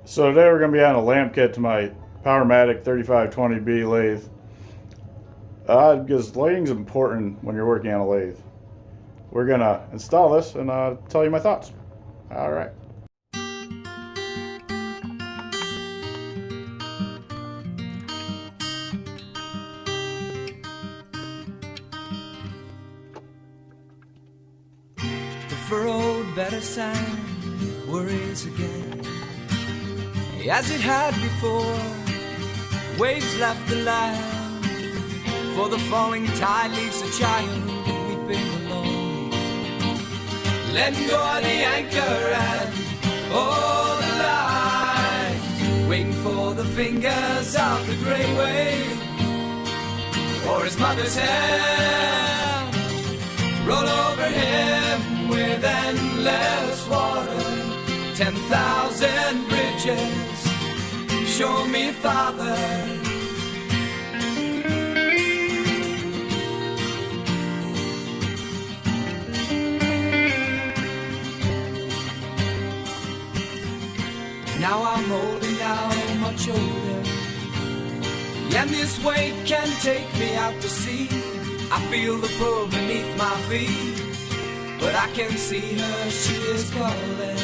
So today we're going to be adding a lamp kit to my Powermatic 3520B lathe. Because lighting is important when you're working on a lathe. We're going to install this and tell you my thoughts. Alright. The furrowed better sign worries again, as it had before. Waves left the land, for the falling tide leaves a child weeping alone. Letting go of the anchor and all the lies, waiting for the fingers of the grey wave, or his mother's hand roll over him with endless water. 10,000 bridges, show me, Father. Now I'm old and now much older, and this weight can take me out to sea. I feel the pull beneath my feet, but I can see her, she is calling.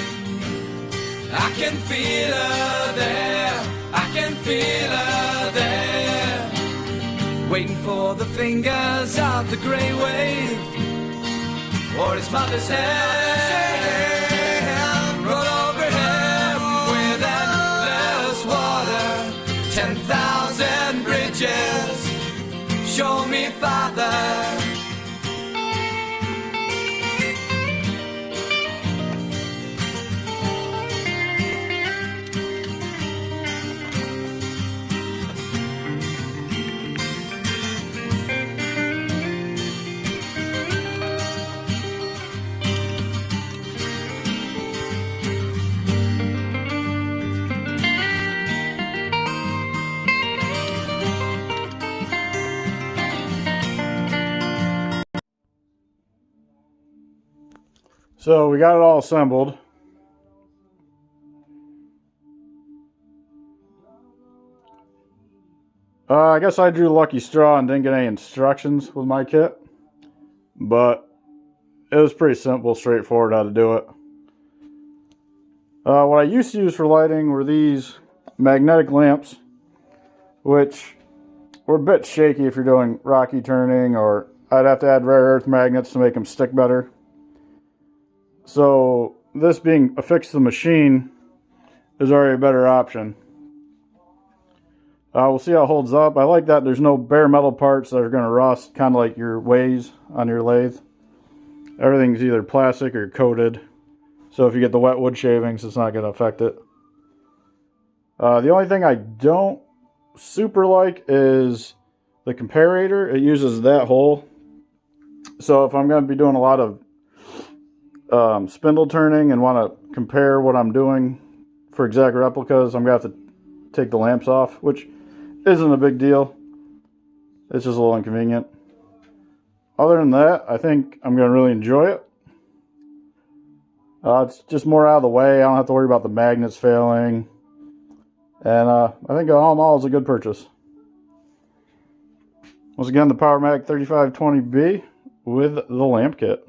I can feel her there, I can feel her there, waiting for the fingers of the grey wave, or his mother's hand roll over him with endless water. 10,000 bridges, show me, Father. So we got it all assembled. I guess I drew lucky straw and didn't get any instructions with my kit, but it was pretty simple, straightforward how to do it. What I used to use for lighting were these magnetic lamps, which were a bit shaky if you're doing rocky turning, or I'd have to add rare earth magnets to make them stick better. So this being affixed to the machine is already a better option. We'll see how it holds up. I like that there's no bare metal parts that are going to rust, kind of like your ways on your lathe. Everything's either plastic or coated, so if you get the wet wood shavings, it's not going to affect it. The only thing I don't super like is the comparator. It uses that hole. So if I'm going to be doing a lot of spindle turning and want to compare what I'm doing for exact replicas, I'm going to have to take the lamps off, which isn't a big deal. It's just a little inconvenient. Other than that, I think I'm going to really enjoy it. It's just more out of the way. I don't have to worry about the magnets failing. And I think all in all, it's a good purchase. Once again, the Powermatic 3520B with the lamp kit.